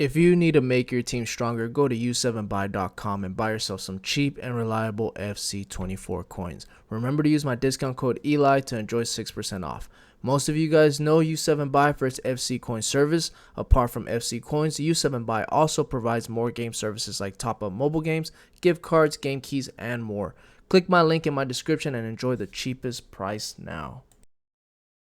If you need to make your team stronger, go to u7buy.com and buy yourself some cheap and reliable FC24 coins. Remember to use my discount code ELI to enjoy 6% off. Most of you guys know U7Buy for its FC coin service. Apart from FC coins, U7Buy also provides more game services like top-up mobile games, gift cards, game keys, and more. Click my link in my description and enjoy the cheapest price now.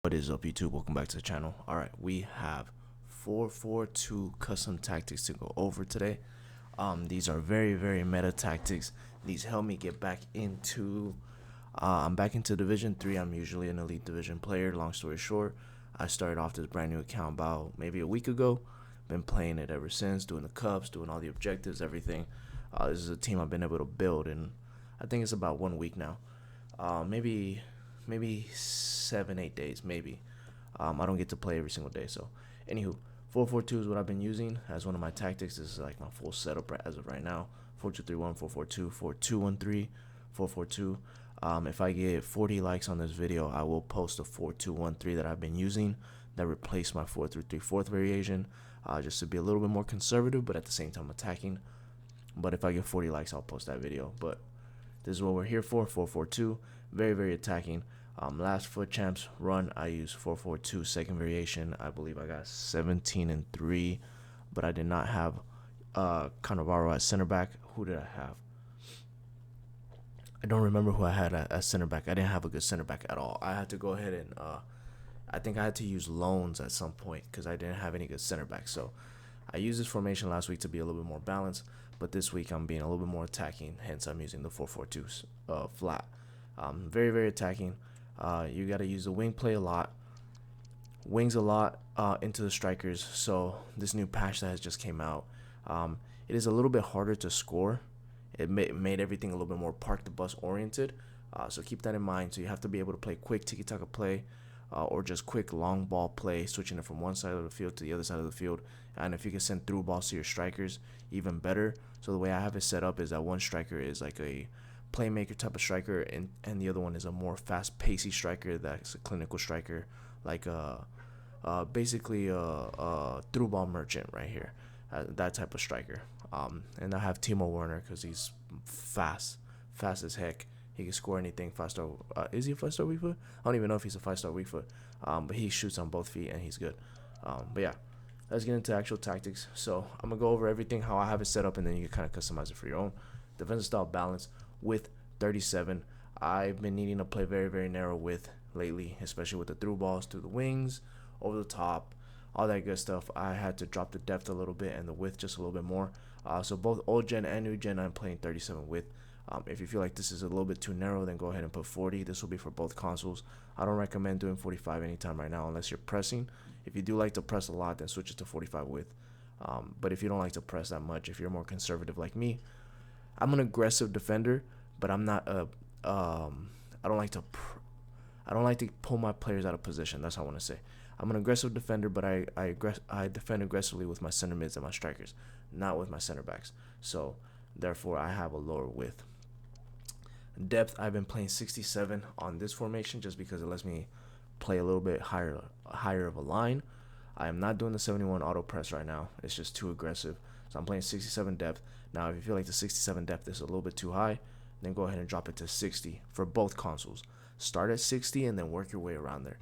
What is up, YouTube? Welcome back to the channel. Alright, we have 4-4-2 custom tactics to go over today. These are very meta tactics. These help me get back into I'm back into Division 3. I'm usually an elite division player. Long story short, I started off this brand new account about maybe a week ago. Been playing it ever since, doing the cups, doing all the objectives, everything. This is a team I've been able to build in, I think it's about 1 week now. Maybe 7-8 days, maybe. I don't get to play every single day, so anywho, 4-4-2 is what I've been using as one of my tactics. This is like my full setup as of right now. 4-2-3-1, 4-4-2, 4-2-1-3, 4-4-2. If I get 40 likes on this video, I will post a 4-2-1-3 that I've been using that replaced my 4-3-3-4 variation, just to be a little bit more conservative, but at the same time attacking. But if I get 40 likes, I'll post that video. But this is what we're here for, 4-4-2, very attacking. Last foot champs run, I used 4-4-2 second variation. I believe I got 17-3, but I did not have Cannavaro at center back. Who did I have? I don't remember who I had at center back. I didn't have a good center back at all. I had to go ahead and I think I had to use loans at some point because I didn't have any good center back. So I used this formation last week to be a little bit more balanced, but this week I'm being a little bit more attacking. Hence, I'm using the 4-4-2 flat. Very attacking. You got to use the wing play a lot, wings a lot into the strikers. So this new patch that has just came out, it is a little bit harder to score. It made everything a little bit more park the bus oriented. So keep that in mind. So you have to be able to play quick tiki-taka play, or just quick long ball play, switching it from one side of the field to the other side of the field. And if you can send through balls to your strikers, even better. So the way I have it set up is that one striker is like a playmaker type of striker, and the other one is a more fast pacey striker that's a clinical striker, like basically a through ball merchant right here, that type of striker. And I have Timo Werner because he's fast as heck. He can score anything. 5-star. Is he a 5-star weak foot? I don't even know if he's a 5-star weak foot. But he shoots on both feet and he's good. But yeah, let's get into actual tactics. So I'm gonna go over everything how I have it set up, and then you can kind of customize it for your own. Defensive style balance with 37. I've been needing to play very narrow width lately, especially with the through balls through the wings, over the top, all that good stuff. I had to drop the depth a little bit and the width just a little bit more. So both old gen and new gen, I'm playing 37 width. If you feel like this is a little bit too narrow, then go ahead and put 40. This will be for both consoles. I don't recommend doing 45 anytime right now unless you're pressing. If you do like to press a lot, then switch it to 45 width. But if you don't like to press that much, if you're more conservative like me, I'm an aggressive defender, but I'm not a I don't like to pull my players out of position. That's what I want to say. I'm an aggressive defender, but I defend aggressively with my center mids and my strikers, not with my center backs. So therefore, I have a lower width. Depth, I've been playing 67 on this formation just because it lets me play a little bit higher of a line. I am not doing the 71 auto press right now. It's just too aggressive. So I'm playing 67 depth. Now, if you feel like the 67 depth is a little bit too high, then go ahead and drop it to 60 for both consoles. Start at 60 and then work your way around there.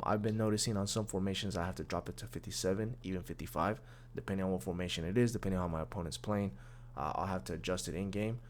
I've been noticing on some formations I have to drop it to 57, even 55, depending on what formation it is, depending on how my opponent's playing. I'll have to adjust it in game,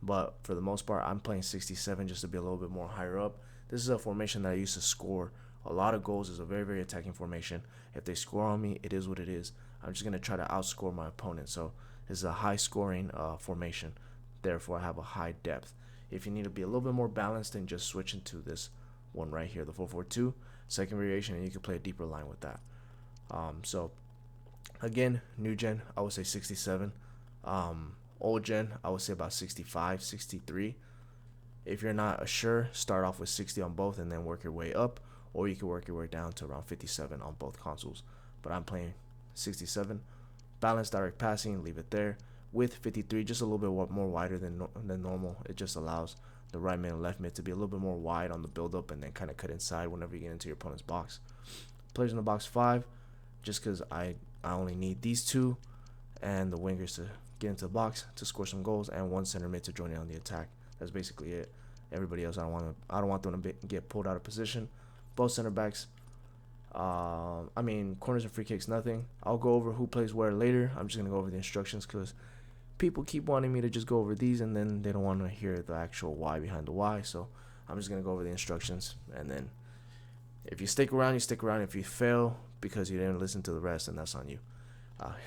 but for the most part, I'm playing 67 just to be a little bit more higher up. This is a formation that I used to score a lot of goals. It's a very attacking formation. If they score on me, it is what it is. I'm just gonna try to outscore my opponent. So this is a high scoring formation. Therefore, I have a high depth. If you need to be a little bit more balanced, then just switch into this one right here, the 4-4-2 second variation, and you can play a deeper line with that. So again, new gen, I would say 67. Old gen, I would say about 65, 63. If you're not sure, start off with 60 on both and then work your way up, or you can work your way down to around 57 on both consoles. But I'm playing 67. Balanced direct passing, leave it there. With 53, just a little bit more wider than normal. It just allows the right mid and left mid to be a little bit more wide on the build up and then kind of cut inside whenever you get into your opponent's box. Players in the box 5, just because I only need these two. and the wingers to get into the box to score some goals, and one center mid to join in on the attack. That's basically it. Everybody else, I don't want them to get pulled out of position. Both center backs. Corners and free kicks, nothing. I'll go over who plays where later. I'm just gonna go over the instructions because people keep wanting me to just go over these, and then they don't want to hear the actual why behind the why. So I'm just gonna go over the instructions, and then if you stick around, you stick around. If you fail because you didn't listen to the rest, then that's on you.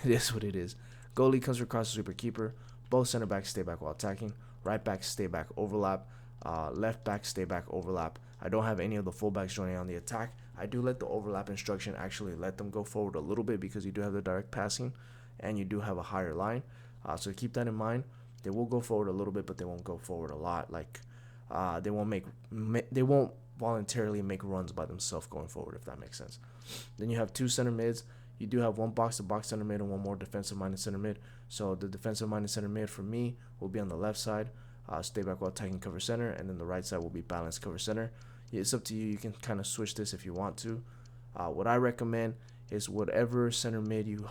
It is what it is. Goalie comes across the sweeper keeper. Both center backs stay back while attacking. Right backs stay back overlap. Left back stay back overlap. I don't have any of the fullbacks joining on the attack. I do let the overlap instruction actually let them go forward a little bit because you do have the direct passing and you do have a higher line. So keep that in mind. They will go forward a little bit, but they won't go forward a lot. Like they won't voluntarily make runs by themselves going forward, if that makes sense. Then you have two center mids. You do have one box-to-box center mid and one more defensive-minded center mid. So the defensive-minded center mid for me will be on the left side, stay back while attacking cover center, and then the right side will be balanced cover center. It's up to you. You can kind of switch this if you want to. What I recommend is whatever center mid you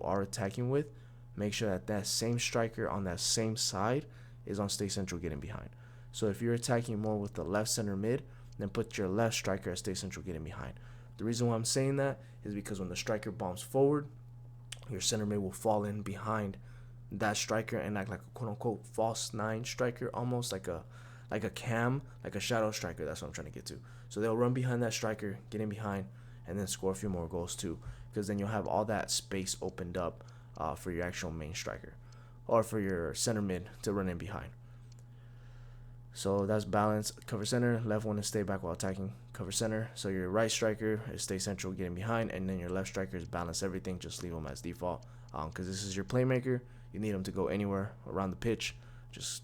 are attacking with, make sure that same striker on that same side is on stay central getting behind. So if you're attacking more with the left center mid, then put your left striker at stay central getting behind. The reason why I'm saying that is because when the striker bombs forward, your center mid will fall in behind that striker and act like a quote-unquote false nine striker, almost like a cam, like a shadow striker. That's what I'm trying to get to. So they'll run behind that striker, get in behind, and then score a few more goals too, because then you'll have all that space opened up for your actual main striker or for your center mid to run in behind. So that's balance. Cover center, left one is stay back while attacking cover center. So your right striker is stay central getting behind, and then your left striker is balance everything. Just leave them as default because this is your playmaker. You need them to go anywhere around the pitch, just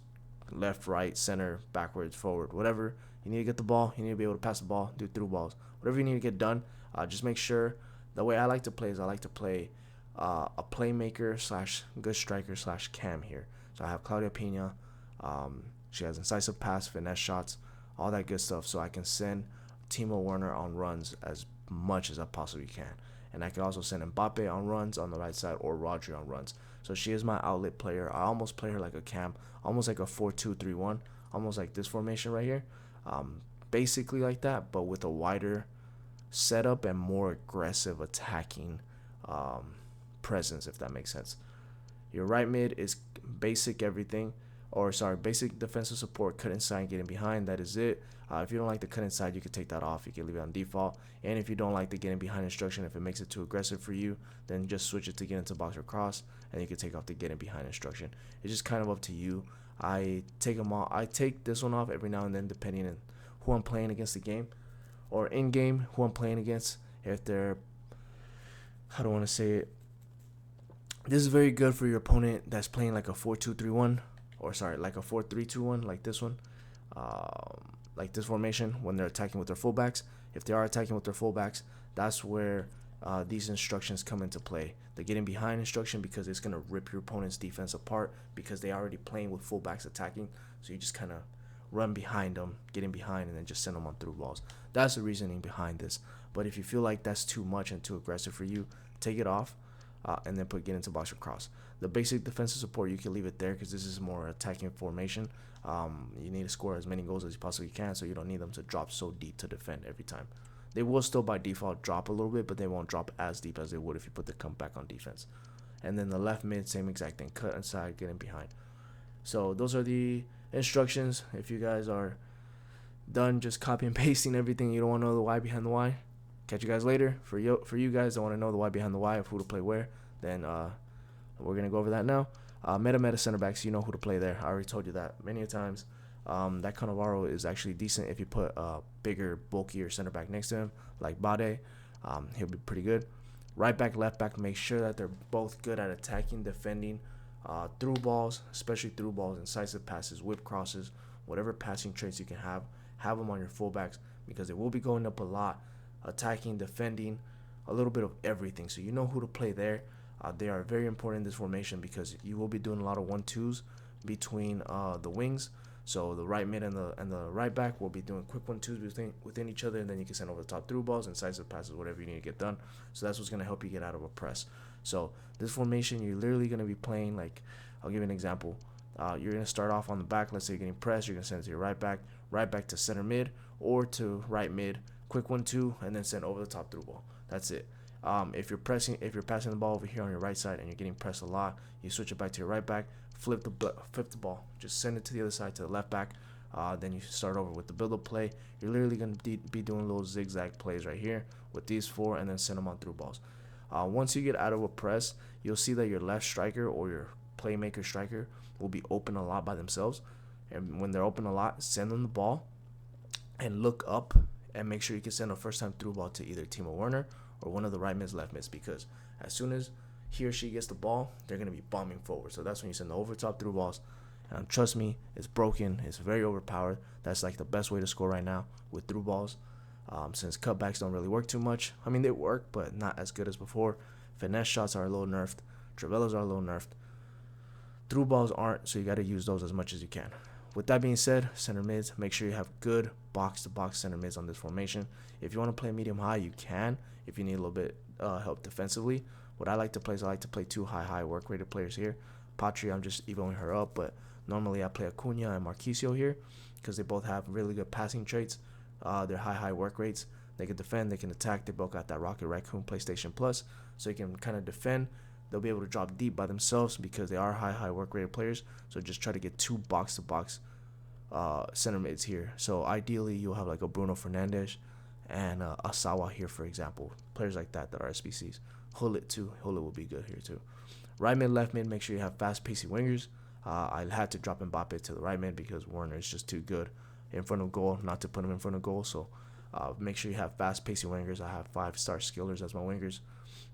left, right, center, backwards, forward, whatever. You need to get the ball. You need to be able to pass the ball, do through balls, whatever you need to get done. Just make sure. The way I like to play is I like to play a playmaker slash good striker slash cam here. So I have Claudia Pina. She has incisive pass, finesse shots, all that good stuff. So I can send Timo Werner on runs as much as I possibly can. And I can also send Mbappe on runs on the right side or Rodri on runs. So she is my outlet player. I almost play her like a cam, almost like a 4-2-3-1, almost like this formation right here. Basically like that, but with a wider setup and more aggressive attacking presence, if that makes sense. Your right mid is basic everything. Basic defensive support, cut inside, getting behind. That is it. If you don't like the cut inside, you can take that off. You can leave it on default. And if you don't like the getting behind instruction, if it makes it too aggressive for you, then just switch it to get into box or cross, and you can take off the getting behind instruction. It's just kind of up to you. I take them all. I take this one off every now and then, depending on who I'm playing against the game, or in game who I'm playing against. If they're, how do I want to say it? This is very good for your opponent that's playing like a 4-2-3-1. Like a 4-3-2-1, like this one, like this formation, when they're attacking with their fullbacks. If they are attacking with their fullbacks, that's where these instructions come into play. The getting behind instruction, because it's going to rip your opponent's defense apart because they are already playing with fullbacks attacking. So you just kind of run behind them, get in behind, and then just send them on through balls. That's the reasoning behind this. But if you feel like that's too much and too aggressive for you, take it off. And then get into box or cross. The basic defensive support, you can leave it there because this is more attacking formation. You need to score as many goals as you possibly can, so you don't need them to drop so deep to defend every time. They will still by default drop a little bit, but they won't drop as deep as they would if you put the comeback on defense. And then the left mid, same exact thing. Cut inside, get in behind. So those are the instructions. If you guys are done just copy and pasting everything, you don't want to know the why behind the why, catch you guys later. For you guys that want to know the why behind the why of who to play where, then we're going to go over that now. Meta center backs, you know who to play there. I already told you that many times. That Cannavaro is actually decent if you put a bigger, bulkier center back next to him, like Bade. He'll be pretty good. Right back, left back, make sure that they're both good at attacking, defending, through balls, especially through balls, incisive passes, whip crosses, whatever passing traits you can have them on your fullbacks because they will be going up a lot. Attacking, defending, a little bit of everything. So you know who to play there. They are very important in this formation because you will be doing a lot of 1-2s between the wings. So the right mid and the right back will be doing quick 1-2s within each other, and then you can send over the top through balls, incisive passes, whatever you need to get done. So that's what's gonna help you get out of a press. So this formation, you're literally gonna be playing like, I'll give you an example. You're gonna start off on the back. Let's say you're getting pressed. You're gonna send it to your right back to center mid, or to right mid, quick 1-2, and then send over the top through ball. That's it. If you're passing the ball over here on your right side and you're getting pressed a lot, you switch it back to your right back, flip the ball, just send it to the other side to the left back. Then you start over with the build-up play. You're literally going to be doing little zigzag plays right here with these four, and then send them on through balls. Once you get out of a press, you'll see that your left striker or your playmaker striker will be open a lot by themselves. And when they're open a lot, send them the ball and look up and make sure you can send a first time through ball to either Timo Werner or one of the right mids, left mids, because as soon as he or she gets the ball, they're going to be bombing forward. So that's when you send the over top through balls. Trust me, it's broken. It's very overpowered. That's like the best way to score right now with through balls. Since cutbacks don't really work too much. I mean, they work, but not as good as before. Finesse shots are a little nerfed. Travellas are a little nerfed. Through balls aren't, so you got to use those as much as you can. With that being said, center mids, make sure you have good box-to-box center mids on this formation. If you want to play medium-high, you can. If you need a little bit help defensively, what I like to play is I like to play two high work-rated players here. Patri, I'm just evoing her up, but normally I play Acuna and Marquisio here because they both have really good passing traits. They're high work rates. They can defend, they can attack. They both got that Rocket Raccoon PlayStation Plus, so you can kind of defend. They'll be able to drop deep by themselves because they are high work rated players. So just try to get two box-to-box center mids here. So ideally, you'll have like a Bruno Fernandes and Asawa here, for example. Players like that are SBCs. Hullet too. Hullet will be good here too. Right mid, left mid, make sure you have fast, pacey wingers. I had to drop Mbappe to the right mid because Werner is just too good in front of goal, not to put him in front of goal. So make sure you have fast, pacey wingers. I have 5-star skillers as my wingers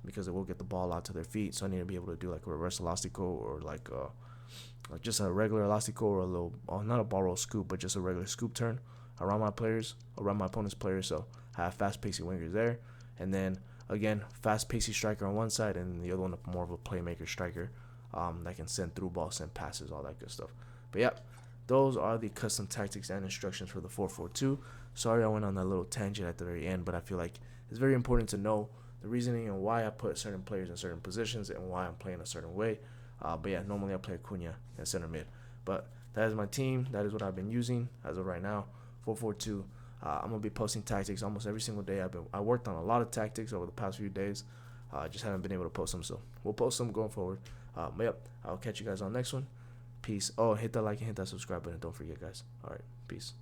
because they will get the ball out to their feet. So I need to be able to do like a reverse elastico or like just a regular elastico or a little, not a ball roll scoop, but just a regular scoop turn around my players, around my opponent's players. So I have fast, pacey wingers there. And then again, fast, pacey striker on one side, and the other one more of a playmaker striker that can send through balls, send passes, all that good stuff. But yeah, those are the custom tactics and instructions for the 4-4-2. Sorry I went on that little tangent at the very end, but I feel like it's very important to know the reasoning and why I put certain players in certain positions and why I'm playing a certain way. But yeah, normally I play Acuna and center mid. But that is my team. That is what I've been using as of right now. 4-4-2. I'm gonna be posting tactics almost every single day. I worked on a lot of tactics over the past few days. Just haven't been able to post them, so we'll post them going forward. But yep, I'll catch you guys on the next one. Peace. Oh, hit that like and hit that subscribe button. Don't forget, guys. All right, peace.